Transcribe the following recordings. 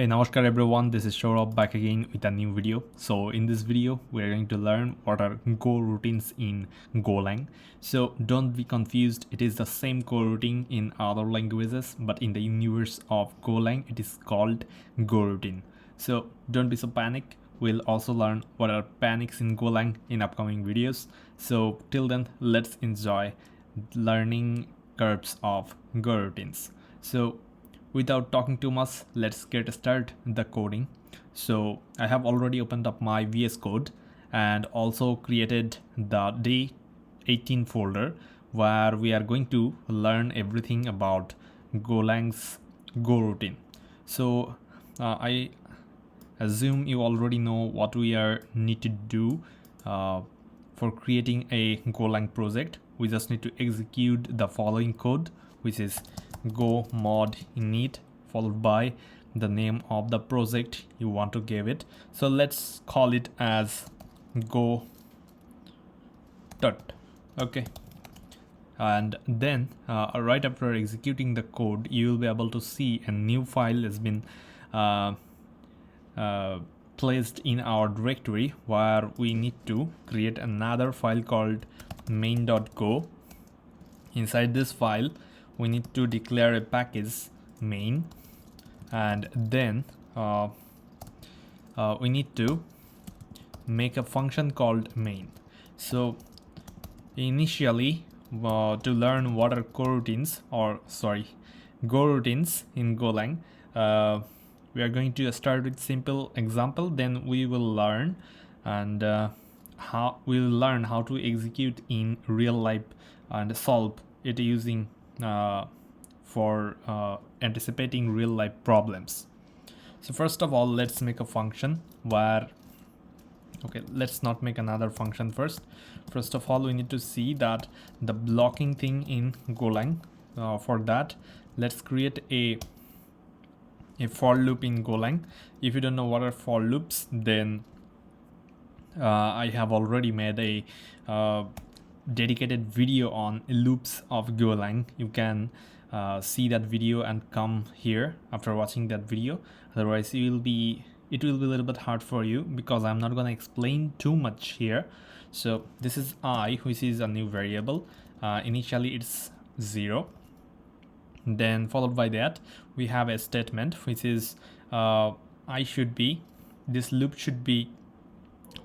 Hey, Namaskar everyone, this is Saurabh back again with a new video. So in this video, we are going to learn what are Goroutines in Golang. So don't be confused, it is the same coroutine in other languages, but in the universe of Golang, it is called Goroutine. So don't be so panic. We'll also learn what are panics in Golang in upcoming videos. So till then, let's enjoy learning curves of Goroutines. So without talking too much, let's get started the coding. So I have already opened up my VS Code and also created the day 18 folder where we are going to learn everything about Golang's Goroutine. So I assume you already know what we are need to do for creating a Golang project. We just need to execute the following code, which is go mod init followed by the name of the project you want to give it. So let's call it as go dot. Okay, and then right after executing the code, you will be able to see a new file has been placed in our directory where we need to create another file called main.go. Inside this file, we need to declare a package main, and then we need to make a function called main. So initially, to learn what are coroutines Goroutines in Golang, we are going to start with simple example. Then we will learn how to execute in real life and solve it using for anticipating real life problems. So first of all, let's make a function where, okay, let's not make another function first. First of all, we need to see that the blocking thing in Golang. For that, let's create a for loop in Golang. If you don't know what are for loops, then I have already made a dedicated video on loops of Golang. You can see that video and come here after watching that video. Otherwise, it will be a little bit hard for you because I'm not going to explain too much here. So this is I, which is a new variable. Initially it's 0. Then followed by that, we have a statement which is this loop should be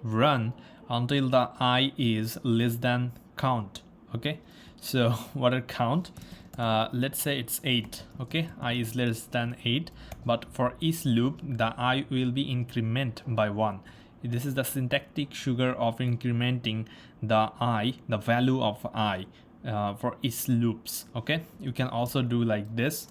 run until the I is less than count. Okay, so what are count? Let's say it's 8. Okay, I is less than 8, but for each loop the I will be increment by 1. This is the syntactic sugar of incrementing the value of I for each loops. Okay, you can also do like this,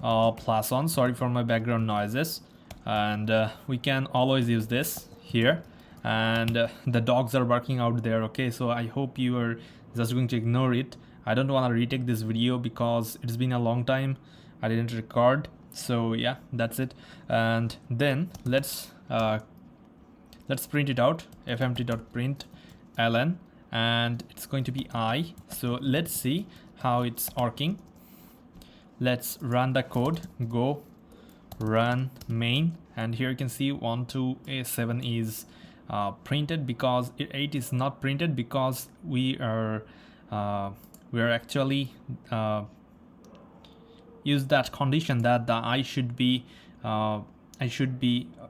+1. Sorry for my background noises. And we can always use this here. And the dogs are barking out there. Okay, so I hope you are just going to ignore it. I don't want to retake this video because it's been a long time I didn't record. So yeah, that's it. And then let's print it out, fmt.print ln, and it's going to be I. So let's see how it's working. Let's run the code, go run main, and here you can see 1 2 7 is printed because 8 is not printed because we are actually use that condition that the I should be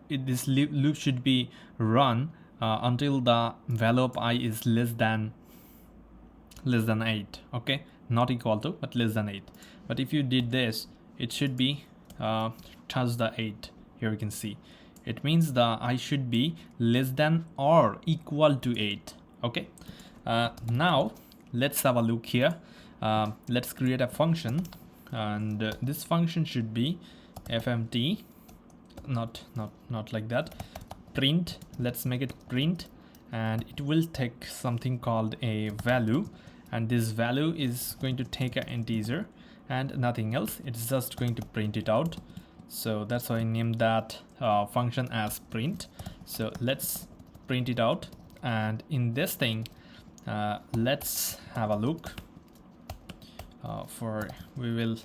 this loop should be run until the value of I is less than 8. Okay, not equal to, but less than 8. But if you did this, it should be touch the 8. Here you can see it means the I should be less than or equal to 8. Okay, now let's have a look here. Let's create a function, and this function should be fmt, not like that, print. Let's make it print, and it will take something called a value, and this value is going to take an integer and nothing else. It's just going to print it out. So that's why I named that function as print. So let's print it out, and in this thing, let's have a look. We will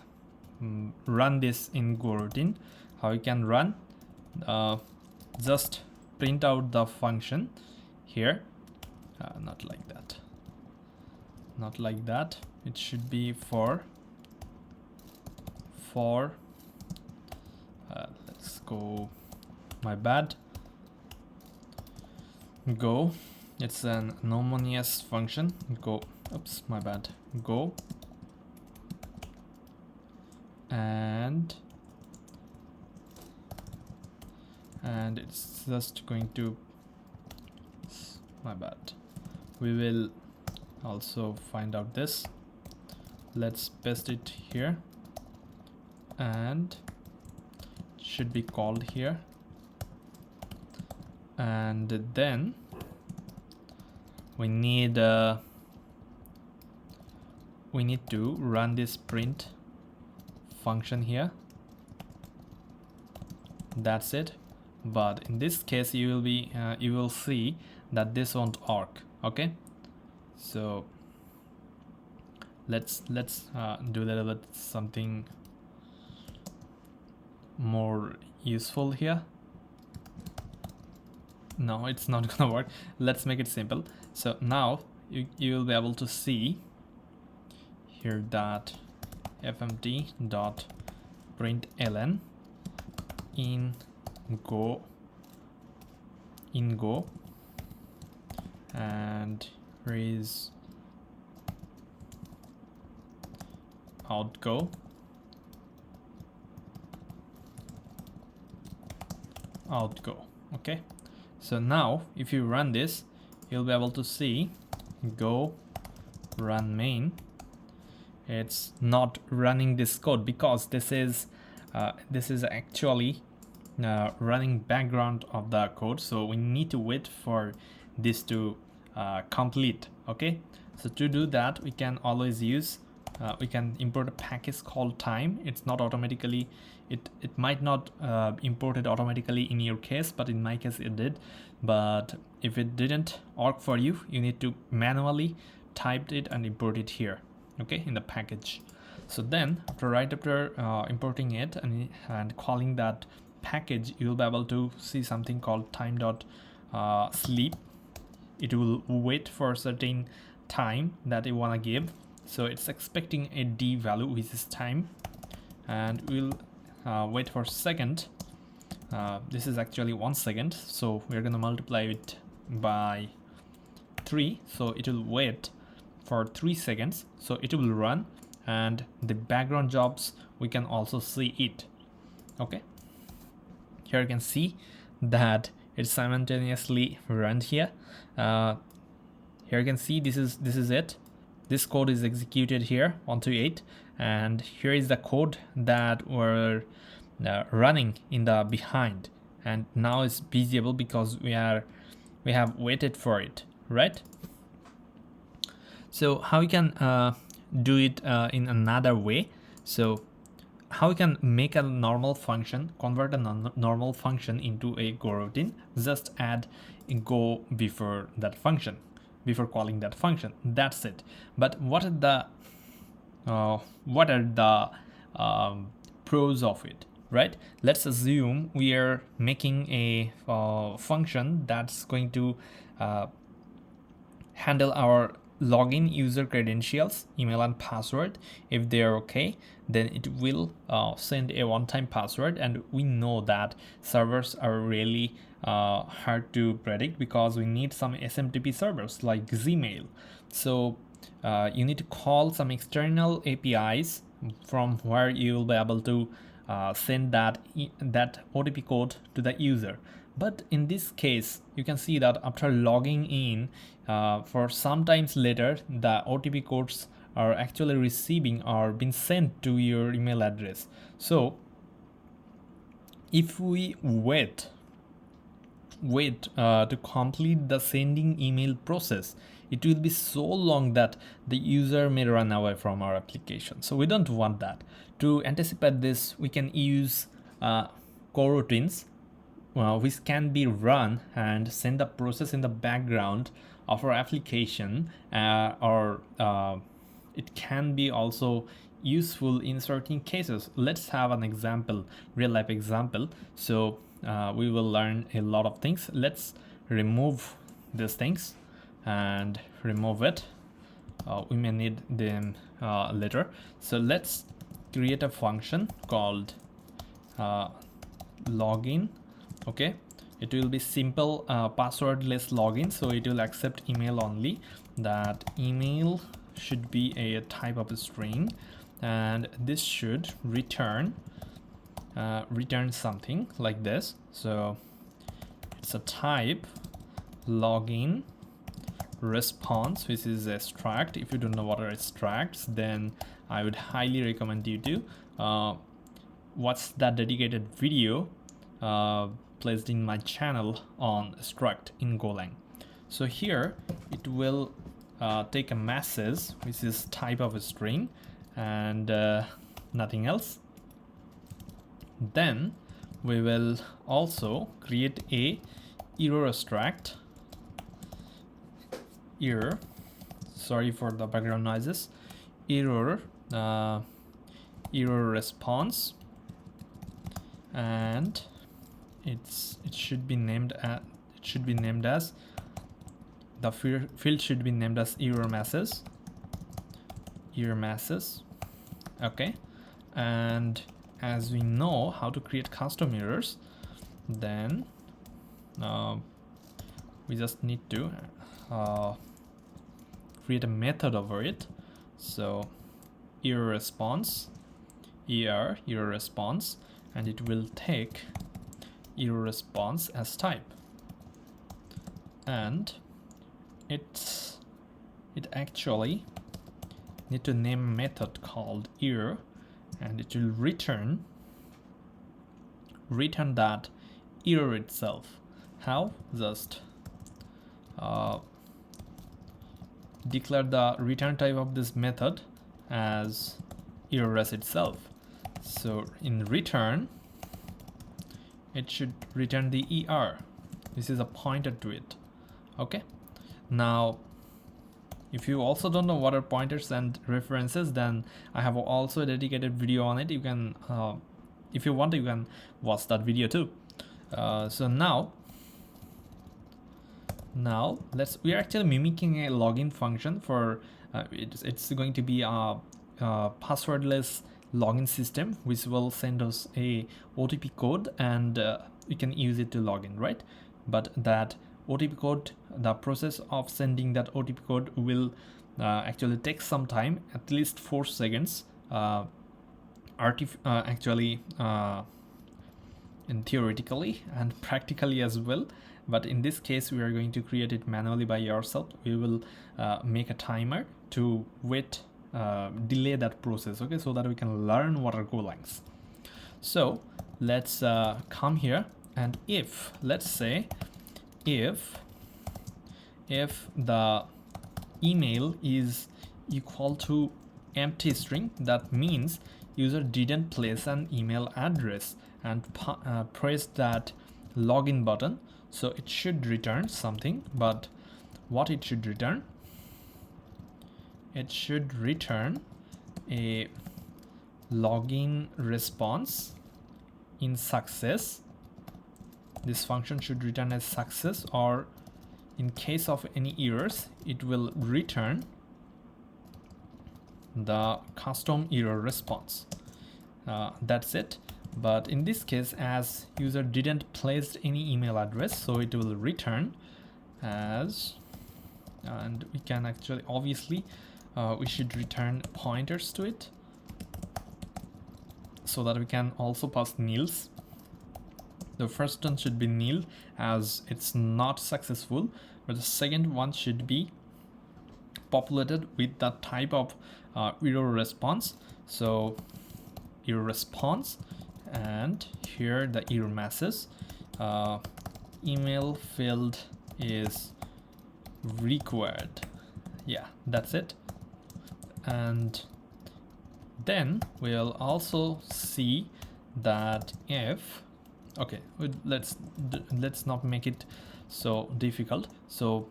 run this in Goroutine, how you can run, just print out the function here. Not like that, not like that. It should be for let's go, my bad, go, it's an anonymous function, go, oops, my bad, go, and it's just going to, my bad, we will also find out this. Let's paste it here, and it should be called here, and then we need to run this print function here. That's it. But in this case, you will see that this won't work. Okay, so let's do a little bit something more useful here. No, it's not gonna work. Let's make it simple. So now you will be able to see here that fmt.println in Go, and here is outgo, okay. So now if you run this, you'll be able to see go run main. It's not running this code because this is actually running background of the code, so we need to wait for this to complete. Okay, so to do that, we can always use we can import a package called time. It's not automatically, it might not import it automatically in your case, but in my case it did. But if it didn't work for you, you need to manually type it and import it here, okay, in the package. So then after importing it and calling that package, you'll be able to see something called time.sleep. It will wait for a certain time that you want to give, so it's expecting a d value, which is time, and we'll wait for a second. This is actually 1 second, so we're gonna multiply it by 3, so it will wait for 3 seconds, so it will run, and the background jobs we can also see it. Okay, here you can see that it's simultaneously run here. Here you can see this is it. This code is executed here 1 to 8, and here is the code that we're running in the behind, and now it's visible because we have waited for it, right? So how we can do it in another way? So how we can make a normal function, convert a normal function into a Goroutine? Just add a go before that function, before calling that function. That's it. But what are the pros of it, right? Let's assume we are making a function that's going to handle our login user credentials, email and password. If they're okay, then it will send a one-time password, and we know that servers are really hard to predict because we need some SMTP servers like Gmail. So you need to call some external APIs from where you will be able to send that OTP code to the user. But in this case, you can see that after logging in, for sometimes later, the OTP codes are actually receiving or being sent to your email address. So if we wait to complete the sending email process, it will be so long that the user may run away from our application. So we don't want that. To anticipate this, we can use coroutines, which can be run and send the process in the background of our application, or it can be also useful in certain cases. Let's have an example, real life example. So we will learn a lot of things. Let's remove these things and remove it. We may need them later. So let's create a function called login. Okay, it will be simple passwordless login, so it will accept email only. That email should be a type of a string, and this should return something like this. So it's a type login response, which is extract. If you don't know what are extracts, then I would highly recommend you to watch that dedicated video placed in my channel on struct in Golang. So here it will take a message which is type of a string and nothing else. Then we will also create a error extract. Error, sorry for the background noises. Error response, and it should be named as the field should be named as error message. Okay, and as we know how to create custom errors, then we just need to create a method over it. So error response, error response, and it will take error response as type, and it actually need to name a method called error, and it will return that error itself. How? Just declare the return type of this method as errors itself. So in return, it should return the ER. This is a pointer to it. Okay. Now, if you also don't know what are pointers and references, then I have also a dedicated video on it. You can, if you want, you can watch that video too. So now we are actually mimicking a login function for it's going to be a passwordless login system which will send us a OTP code, and we can use it to log in, right? But that OTP code, the process of sending that OTP code will actually take some time, at least 4 seconds, actually in theoretically and practically as well. But in this case, we are going to create it manually by yourself. We will make a timer to wait, delay that process, okay, so that we can learn what are Golangs. So let's come here, and if, let's say, if the email is equal to empty string, that means user didn't place an email address and press that login button. So it should return something, but what it should return? It should return a login response in success. This function should return as success, or in case of any errors, it will return the custom error response. That's it. But in this case, as user didn't place any email address, so it will return as, and we can actually, obviously, we should return pointers to it so that we can also pass nils. The first one should be nil as it's not successful, but the second one should be populated with that type of error response. So error response, and here the error message, email field is required. Yeah, that's it. And then we'll also see that if, okay, let's not make it so difficult. So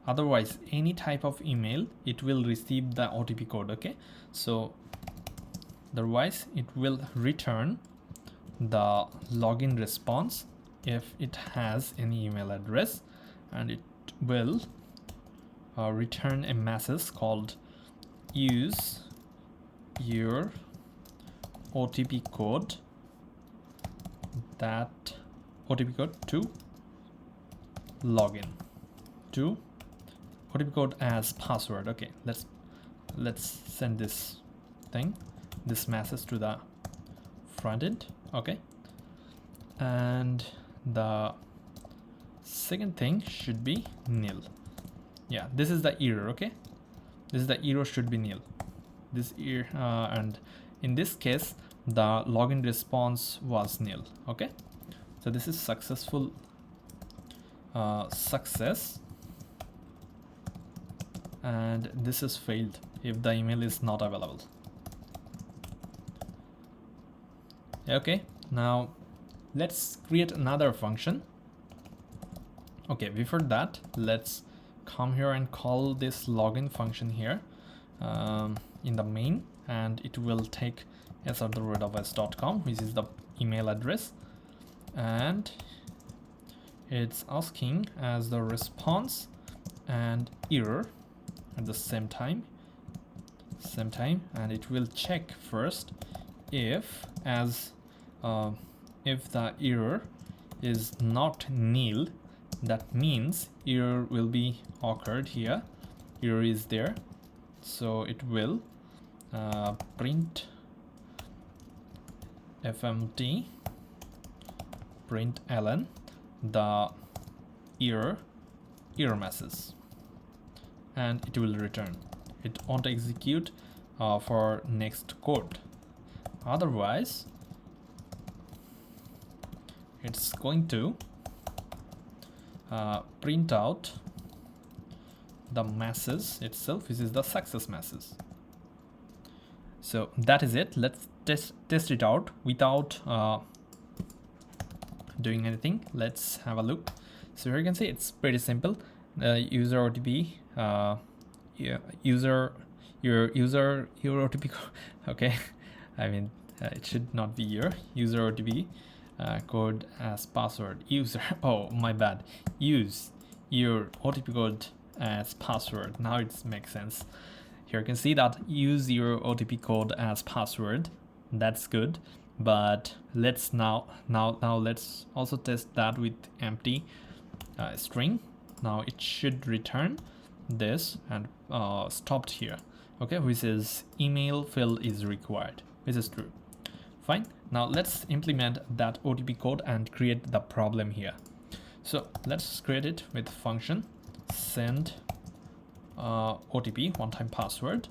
Otherwise, any type of email, it will receive the OTP code. Okay, so otherwise it will return the login response if it has any email address, and it will return a message called use your OTP code, that OTP code to login, to OTP code as password. Okay, let's send this message to the front end. Okay, and the second thing should be nil. Yeah, this is the error. Okay, this is the error, should be nil. This error, and in this case the login response was nil. Okay, so this is successful success, and this is failed if the email is not available. Okay, now let's create another function. Okay, before that, let's come here and call this login function here in the main, and it will take s@redofs.com, which is the email address, and it's asking as the response and error at the same time, and it will check first if the error is not nil. That means error will be occurred here, error is there, so it will print fmt println the error message, and it will return. It won't execute for next code. Otherwise, it's going to print out the message itself, which is the success message. So that is it. Let's test it out without doing anything. Let's have a look. So here you can see it's pretty simple. User OTP, your OTP okay, I mean it should not be your user OTP code as password. User, oh my bad, use your OTP code as password. Now it makes sense. Here you can see that use your OTP code as password. That's good, but let's now let's also test that with empty string. Now it should return this and stopped here. Okay, which is email field is required, which is true. Fine. Now let's implement that OTP code and create the problem here. So let's create it with function send OTP, one-time password,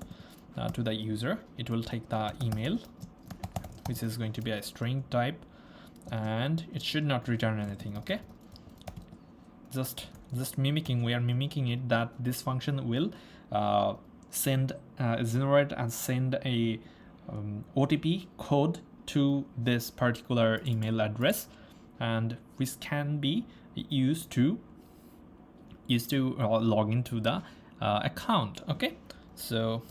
to the user. It will take the email, which is going to be a string type, and it should not return anything. Okay, just mimicking, we are mimicking it, that this function will generate and send a OTP code to this particular email address, and which can be used to log into the account. Okay, so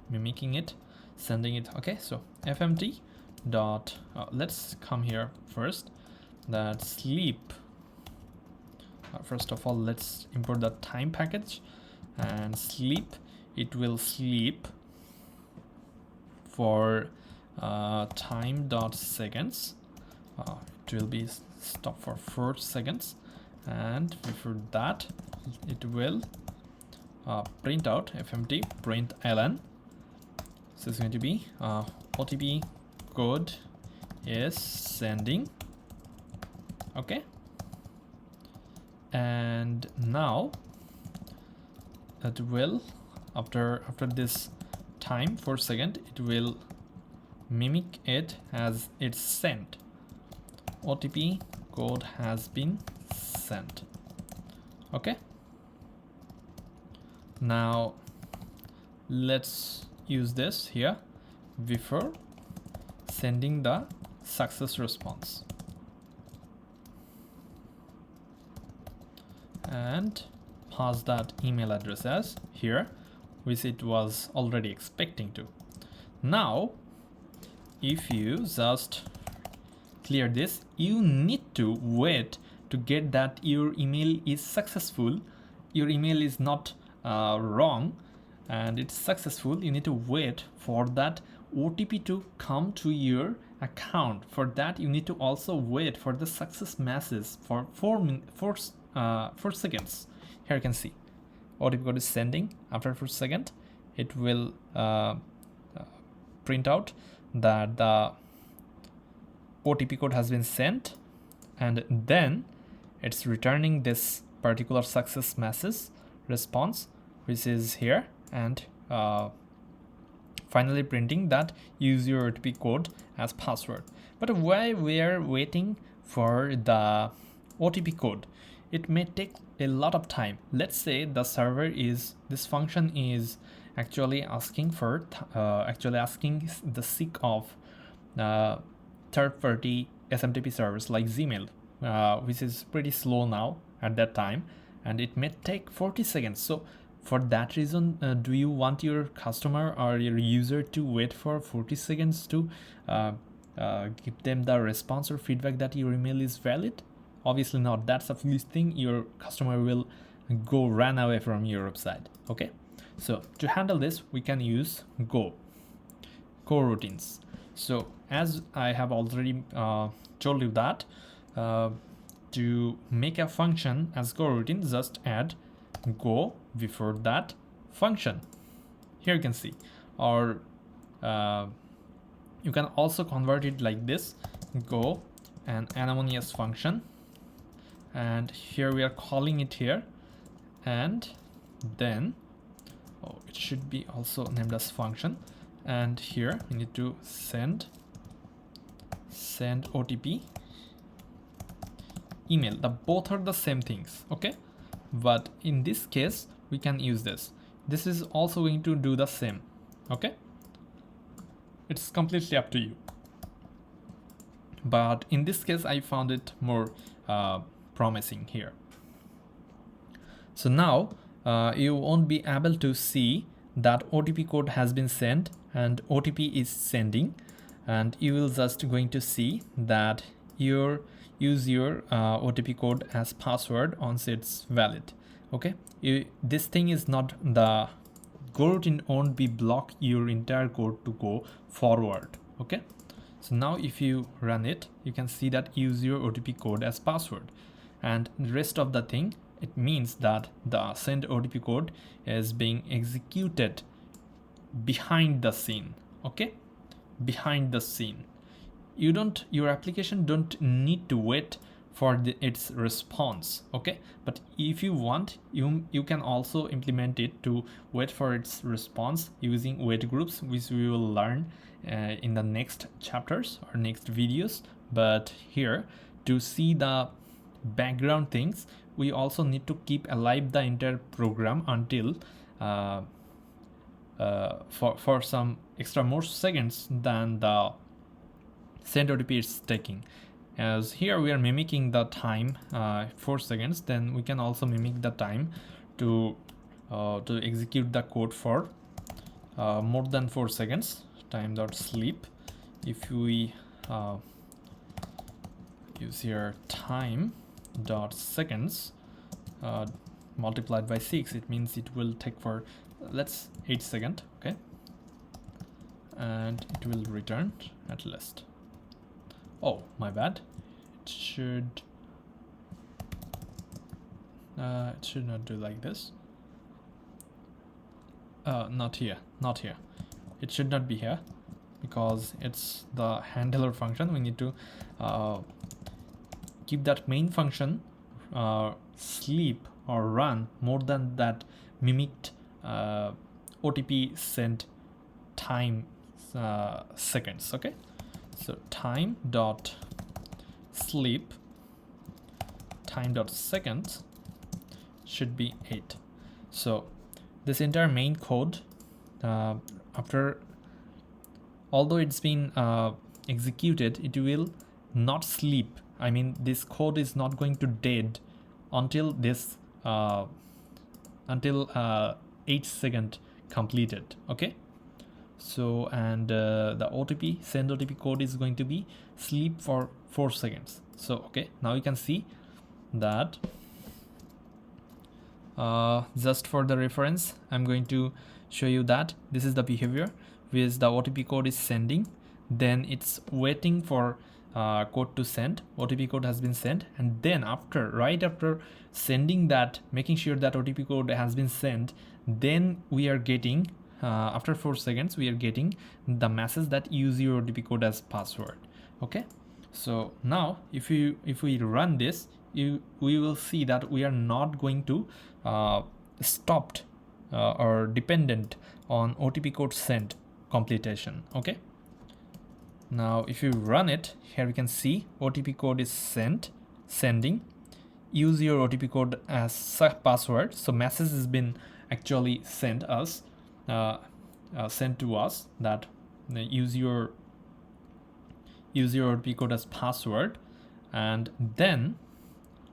mimicking it, sending it. Okay, so fmt dot let's come here first, that sleep. First of all, let's import the time package, and sleep, it will sleep for time dot seconds. It will be stop for 4 seconds, and before that it will print out fmt println. So it's going to be OTP code is sending. Okay, and now it will, after this time 4 seconds, it will mimic it as it's sent. OTP code has been sent. Okay, now let's use this here before sending the success response, and pass that email address as here, which it was already expecting to. Now if you just clear this, you need to wait to get that your email is successful, your email is not wrong and it's successful. You need to wait for that OTP to come to your account. For that you need to also wait for the success message for 4 seconds. Here you can see OTP code is sending. After 4 seconds it will print out that the OTP code has been sent, and then it's returning this particular success message response, which is here, and finally printing that use your OTP code as password. But why we are waiting for the OTP code? It may take a lot of time. Let's say the server is, this function is actually asking for the seek of third-party SMTP servers like Gmail, which is pretty slow now at that time, and it may take 40 seconds. So for that reason, do you want your customer or your user to wait for 40 seconds to give them the response or feedback that your email is valid? Obviously not. That's the first thing. Your customer will go run away from your website. Okay, so to handle this we can use Goroutines. So as I have already told you that to make a function as Goroutine, just add go before that function. Here you can see, or you can also convert it like this: go an anonymous function, and here we are calling it here, and then it should be also named as function, and here we need to send OTP email. The both are the same things, okay, but in this case we can use this. This is also going to do the same, okay. It's completely up to you, but in this case I found it more promising here. So now you won't be able to see that OTP code has been sent and OTP is sending, and you will just going to see that use your OTP code as password once it's valid. Okay, this thing is not, the Goroutine won't be block your entire code to go forward. Okay, so now if you run it, you can see that use your OTP code as password, and the rest of the thing, it means that the send OTP code is being executed behind the scene. Okay, behind the scene, your application don't need to wait for its response. Okay, but if you want, you can also implement it to wait for its response using wait groups, which we will learn in the next chapters or next videos. But here, to see the background things, we also need to keep alive the entire program until for some extra more seconds than the send OTP is taking. As here we are mimicking the time 4 seconds, then we can also mimic the time to execute the code for more than 4 seconds. Time.sleep, if we use here time.seconds multiplied by 6, it means it will take for, let's 8 seconds. Okay, and it will return at least. Oh, my bad. It should not do like this. Not here. It should not be here because it's the handler function. We need to keep that main function sleep or run more than that mimicked OTP sent time seconds. Okay, so time.sleep time.seconds should be 8. So this entire main code, after, although it's been executed, it will not sleep. I mean, this code is not going to dead until this until 8 second completed. Okay, so and the OTP, send OTP code is going to be sleep for 4 seconds. So okay, now you can see that just for the reference, I'm going to show you that this is the behavior which the OTP code is sending, then it's waiting for code to send. OTP code has been sent, and then right after sending that, making sure that OTP code has been sent, then we are getting after 4 seconds we are getting the message that use your OTP code as password. Okay, so now if we run this, we will see that we are not going to stopped or dependent on OTP code sent completion. Okay, now if you run it, here we can see OTP code is sending, use your OTP code as password. So message has been actually sent to us that use your OTP code as password. And then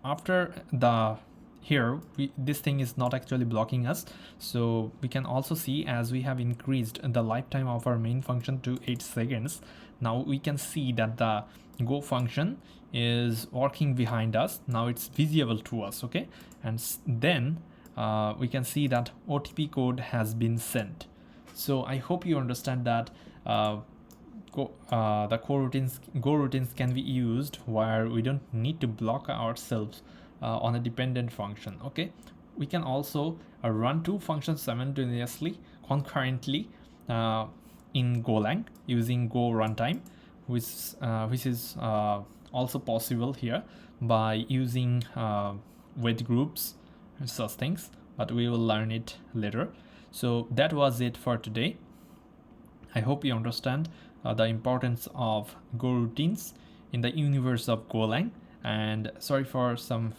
after the here this thing is not actually blocking us, so we can also see as we have increased the lifetime of our main function to 8 seconds. Now we can see that the go function is working behind us. Now it's visible to us. Okay, and then we can see that OTP code has been sent. So I hope you understand that the Goroutines can be used where we don't need to block ourselves on a dependent function. Okay, we can also run two functions simultaneously, concurrently in Golang using Go runtime, which is also possible here by using wait groups and such things, but we will learn it later. So that was it for today. I hope you understand the importance of Goroutines in the universe of Golang. And sorry for some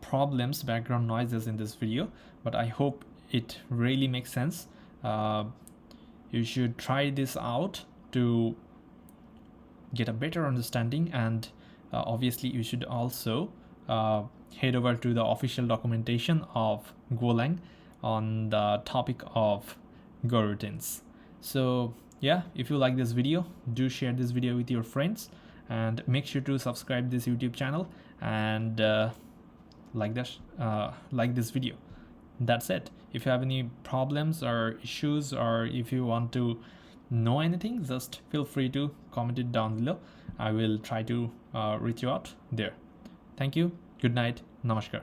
problems, background noises in this video, but I hope it really makes sense. You should try this out to get a better understanding, and obviously you should also head over to the official documentation of Golang on the topic of Goroutines. So yeah, if you like this video, do share this video with your friends, and make sure to subscribe this YouTube channel and like this video. That's it. If you have any problems or issues, or if you want to know anything, just feel free to comment it down below. I will try to reach you out there. Thank you. Good night. Namaskar.